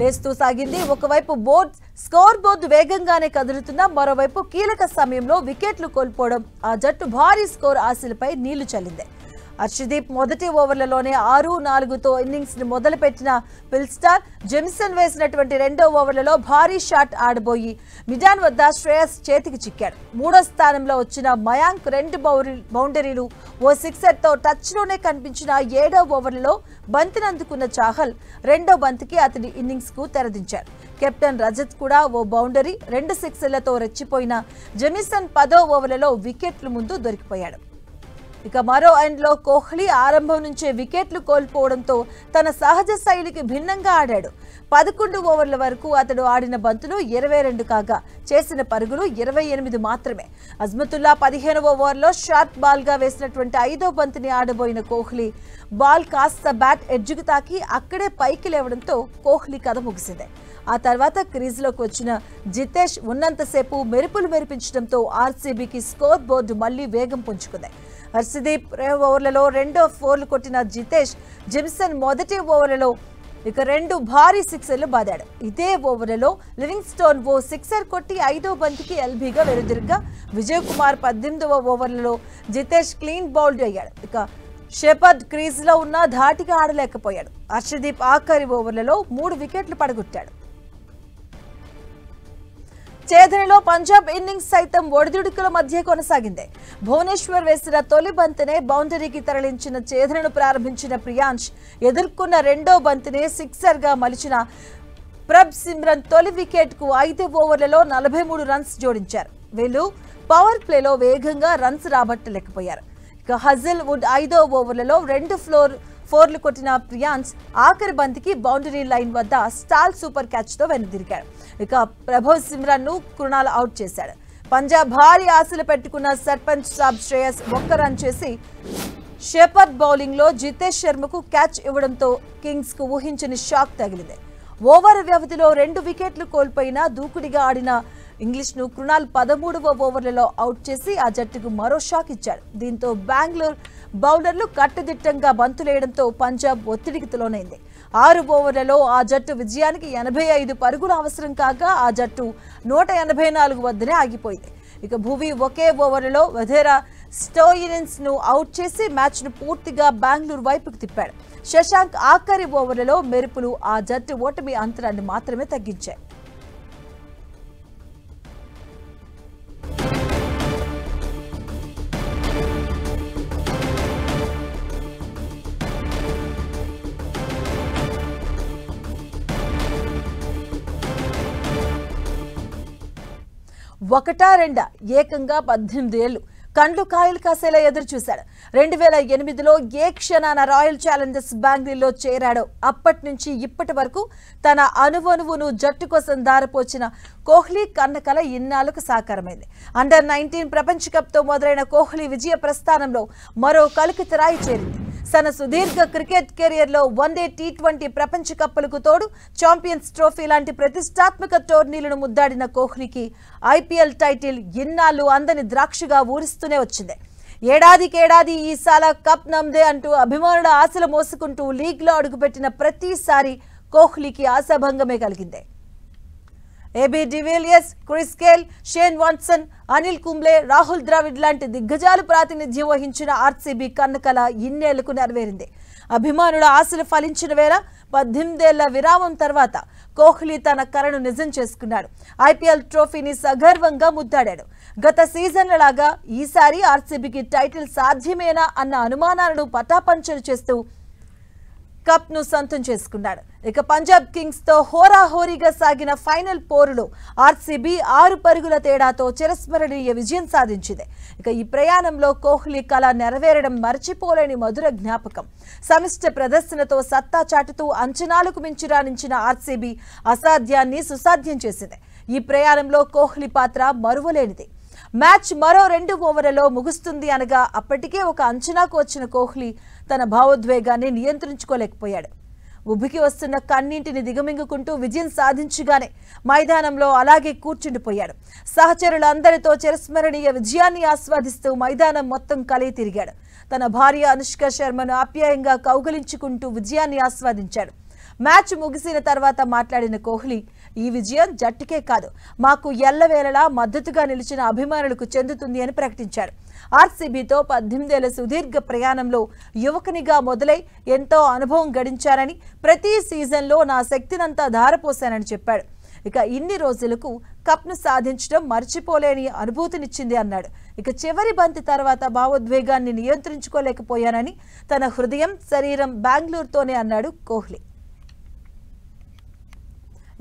లేస్తూ సాగింది. ఒకవైపు స్కోర్ బోర్డు వేగంగానే కదులుతున్నా మరోవైపు కీలక సమయంలో వికెట్లు కోల్పోవడం ఆ జట్టు భారీ స్కోర్ ఆశలపై నీళ్లు చల్లింది. హర్షదీప్ మొదటి ఓవర్లలోనే 6-4తో ఇన్నింగ్స్ ని మొదలుపెట్టిన పిల్స్టార్ జెమిసన్ వేసినటువంటి రెండో ఓవర్లలో భారీ షాట్ ఆడబోయి మిడాన్ వద్ద శ్రేయస్ చేతికి చిక్కాడు. మూడో స్థానంలో వచ్చిన మయాంక్ 2 బౌండరీలు ఓ సిక్సర్తో టచ్లోనే కనిపించిన 7వ ఓవర్లలో బంతిని అందుకున్న చాహల్ రెండో బంతికి అతడి ఇన్నింగ్స్ కు తెరదించాడు. కెప్టెన్ రజత్ కూడా ఓ బౌండరీ 2 సిక్సర్లతో రెచ్చిపోయిన జెమిసన్ 10వ ఓవర్లలో వికెట్ల ముందు దొరికిపోయాడు. ఇక మరో ఎండ్లో కోహ్లీ ఆరంభం నుంచే వికెట్లు కోల్పోవడంతో తన సహజ శైలికి భిన్నంగా ఆడాడు. 11 ఓవర్ల వరకు అతడు ఆడిన బంతులు 22 కాగా చేసిన పరుగులు 28 మాత్రమే. అజ్మతుల్లా 15వ ఓవర్లో షార్ట్ బాల్ గా వేసినటువంటి 5వ బంతిని ఆడబోయిన కోహ్లీ బాల్ కాస్త బ్యాట్ ఎడ్జ్కు తాకి అక్కడే పైకి లేవడంతో కోహ్లీ కథ ముగిసింది. ఆ తర్వాత క్రీజ్లోకి వచ్చిన జితేష్ ఉన్నంతసేపు మెరుపులు మెరిపించడంతో ఆర్సీబీకి స్కోర్ బోర్డు మళ్లీ వేగం పుంజుకుంది. హర్షదీప్ 2 ఓవర్లలో 2 4లు కొట్టిన జితేష్ జెమిసన్ మొదటి ఓవర్లలో 2 భారీ సిక్సర్లు బాదాడు. ఇదే ఓవర్లలో లివింగ్స్టోన్ ఓ సిక్సర్ కొట్టి 5వ బంతికి ఎల్బీగా వెనుదిరుగ్గా విజయ్ కుమార్ 18వ ఓవర్లలో జితేష్ క్లీన్ బౌల్డ్ అయ్యాడు. ఇక షెపర్డ్ క్రీజ్లో ఉన్న ధాటిగా ఆడలేకపోయాడు. హర్షదీప్ ఆఖరి ఓవర్లలో 3 వికెట్లు పడగొట్టాడు. చేదనలో పంజాబ్ ఇన్నింగ్స్ సైతం ఒడిదుడుకుల మధ్య కొనసాగింది. భువనేశ్వర్ వేసిన తొలి బంతినే బౌండరీకి తరలించిన చేదనను ప్రారంభించిన ప్రియాంష్ ఎదుర్కొన్న రెండో బంతినే సిక్సర్గా మలిచిన ప్రభ్ సిమ్రన్ తొలి వికెట్కు 5 ఓవర్లలో 43 రన్స్ జోడించారు. వీళ్ళు పవర్ ప్లేలో వేగంగా రన్స్ రాబట్టలేకపోయారు. ఇక హజిల్ వుడ్ 5వ ఓవర్లలో 2 4లు కొట్టిన ప్రియాన్స్ ఆఖరి బంతికి బౌండరీ లైన్ వద్ద స్టాల్ సూపర్ క్యాచ్ తో వెనుదిరిగాడు. ఇక ప్రభవ్ సిమ్రన్ ను కృణాల్ అవుట్ చేశాడు. పంజాబ్ భారీ ఆశలు పెట్టుకున్న సర్పంచ్ సాబ్ శ్రేయస్ 1 రన్ చేసి షెపర్డ్ బౌలింగ్ లో జితేష్ శర్మకు క్యాచ్ ఇవ్వడంతో కింగ్స్ కు ఊహించని షాక్ తగిలింది. ఓవర్ వ్యవధిలో 2 వికెట్లు కోల్పోయినా దూకుడిగా ఆడిన ఇంగ్లీష్ ను కృణాల్ 13వ ఓవర్లలో అవుట్ చేసి ఆ జట్టుకు మరో షాక్ ఇచ్చాడు. దీంతో బెంగళూరు బౌలర్లు కట్టుదిట్టంగా బంతులేయడంతో పంజాబ్ ఒత్తిడికి లోనైంది. 6 ఓవర్లలో ఆ జట్టు విజయానికి 85 పరుగులు అవసరం కాగా ఆ జట్టు 184 వద్దనే ఆగిపోయింది. ఇక భువి ఒకే ఓవర్లలో వధేరా స్టోయినిన్స్ ను అవుట్ చేసి మ్యాచ్ ను పూర్తిగా బెంగళూరు వైపుకు తిప్పాడు. శశాంక్ ఆఖరి ఓవర్లలో మెరుపులు ఆ జట్టు ఓటమి అంతరాన్ని మాత్రమే తగ్గించాయి. ఒకటా రెండా ఏకంగా 18 ఏళ్లు కండ్లు కాయలు కాసేలా ఎదురు చూశాడు. 2008లో ఏ క్షణాన రాయల్ ఛాలెంజర్స్ బెంగళూరులో చేరాడో అప్పటి నుంచి ఇప్పటి వరకు తన అణువణువును జట్టు కోసం దారపోచిన కోహ్లీ కన్నకల ఇన్నాళ్లకు సాకారమైంది. అండర్ 19 ప్రపంచ కప్తో మొదలైన కోహ్లీ విజయ ప్రస్థానంలో మరో కలుకితరాయి చేరింది. తన సుదీర్ఘ క్రికెట్ కెరియర్లో వన్డే టీ20 ప్రపంచ కప్పులకు తోడు ఛాంపియన్స్ ట్రోఫీ లాంటి ప్రతిష్టాత్మక టోర్నీలను ముద్దాడిన కోహ్లీకి ఐపీఎల్ టైటిల్ ఇన్నాళ్లు అందని ద్రాక్షగా ఊరిస్తూనే వచ్చింది. ఏడాదికేడాది ఈసాల కప్ నమ్దే అంటూ అభిమానుల ఆశలు మోసుకుంటూ లీగ్లో అడుగుపెట్టిన ప్రతిసారి కోహ్లీకి ఆశాభంగమే కలిగింది. AB de Villiers, Chris Gayle, Shane Watson, Anil Kumble, Rahul Dravid లాంటి దిగ్గజాలు ప్రాతినిధ్యం వహించిన ఆర్సీబీ కన్నకల ఇన్నేళ్లకు నెరవేరింది. అభిమానుల ఆశలు ఫలించిన వేళ 18 ఏళ్ల విరామం తర్వాత కోహ్లీ తన కలను నిజం చేసుకున్నాడు. ఐపీఎల్ ట్రోఫీని సగర్వంగా ముద్దాడాడు. గత సీజన్లలాగా ఈసారి ఆర్సీబీకి టైటిల్ సాధ్యమేనా అన్న అనుమానాలను పటాపంచలు చేస్తూ కప్ ను సొంతం చేసుకున్నాడు. ఇక పంజాబ్ కింగ్స్ తో హోరాహోరీగా సాగిన ఫైనల్ పోరులో ఆర్సీబీ 6 పరుగుల తేడాతో చిరస్మరణీయ విజయం సాధించింది. ఇక ఈ ప్రయాణంలో కోహ్లీ కళ నెరవేరడం మర్చిపోలేని మధుర జ్ఞాపకం. సమిష్ట ప్రదర్శనతో సత్తా చాటుతూ అంచనాలకు మించి రాణించిన ఆర్సీబీ అసాధ్యాన్ని సుసాధ్యం చేసింది. ఈ ప్రయాణంలో కోహ్లీ పాత్ర మరువలేనిది. మ్యాచ్ మరో 2 ఓవర్లలో ముగుస్తుంది అనగా అప్పటికే ఒక అంచనాకు వచ్చిన కోహ్లీ తన భావోద్వేగాన్ని నియంత్రించుకోలేకపోయాడు. ఉబికి వస్తున్న కన్నీటిని దిగమింగుకుంటూ విజయం సాధించగానే మైదానంలో అలాగే కూర్చుండిపోయాడు. సహచరులందరితో చిరస్మరణీయ విజయాన్ని ఆస్వాదిస్తూ మైదానం మొత్తం కలిగి తిరిగాడు. తన భార్య అనుష్క శర్మను ఆప్యాయంగా కౌగిలించుకుంటూ విజయాన్ని ఆస్వాదించాడు. మ్యాచ్ ముగిసిన తర్వాత మాట్లాడిన కోహ్లీ ఈ విజయం జట్టుకే కాదు మాకు ఎల్లవేళలా మద్దతుగా నిలిచిన అభిమానులకు చెందుతుంది అని ప్రకటించాడు. ఆర్సీబీతో 18 ఏళ్ల సుదీర్ఘ ప్రయాణంలో యువకునిగా మొదలై ఎంతో అనుభవం గడించారని, ప్రతి సీజన్లో నా శక్తినంతా ధారపోశానని చెప్పాడు. ఇక ఇన్ని రోజులకు కప్ను సాధించడం మర్చిపోలేని అనుభూతినిచ్చింది అన్నాడు. ఇక చివరి బంతి తర్వాత భావోద్వేగాన్ని నియంత్రించుకోలేకపోయానని, తన హృదయం శరీరం బెంగళూరుతోనే అన్నాడు కోహ్లీ.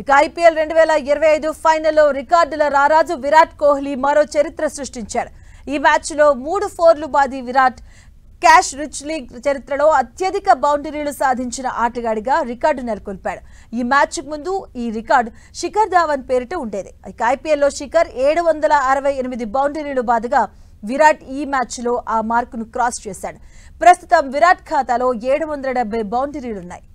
ఇక ఐపీఎల్ 2025 ఫైనల్లో రికార్డుల రారాజు విరాట్ కోహ్లీ మరో చరిత్ర సృష్టించాడు. ఈ మ్యాచ్లో 3 4లు బాది విరాట్ క్యాష్ రిచ్ లీగ్ చరిత్రలో అత్యధిక బౌండరీలు సాధించిన ఆటగాడిగా రికార్డు నెలకొల్పాడు. ఈ మ్యాచ్ ముందు ఈ రికార్డు శిఖర్ ధావన్ పేరిట ఉండేది. ఇక ఐపీఎల్లో శిఖర్ 768 బౌండరీలు బాదగా విరాట్ ఈ మ్యాచ్లో ఆ మార్కును క్రాస్ చేశాడు. ప్రస్తుతం విరాట్ ఖాతాలో 770 బౌండరీలున్నాయి.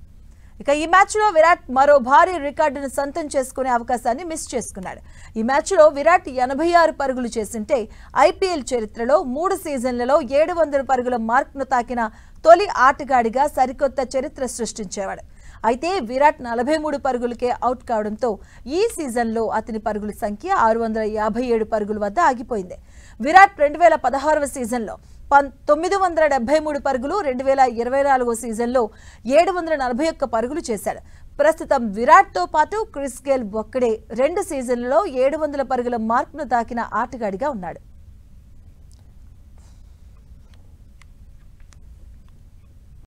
ఇక ఈ మ్యాచ్లో విరాట్ మరో భారీ రికార్డును సొంతం చేసుకునే అవకాశాన్ని మిస్ చేసుకున్నాడు. ఈ మ్యాచ్లో విరాట్ 86 పరుగులు చేసింటే ఐపీఎల్ చరిత్రలో 3 సీజన్లలో 700 పరుగుల మార్క్ను తాకిన తొలి ఆటగాడిగా సరికొత్త చరిత్ర సృష్టించేవాడు. అయితే విరాట్ 43 పరుగులకే అవుట్ కావడంతో ఈ సీజన్లో అతని పరుగుల సంఖ్య 657 పరుగుల వద్ద ఆగిపోయింది. విరాట్ 2016వ సీజన్లో 973 పరుగులు, 2024 సీజన్లో 741 పరుగులు చేశాడు. ప్రస్తుతం విరాట్తో పాటు క్రిస్ గేల్ ఒక్కడే 2 సీజన్లలో 700 పరుగుల మార్క్ను తాకిన ఆటగాడిగా ఉన్నాడు.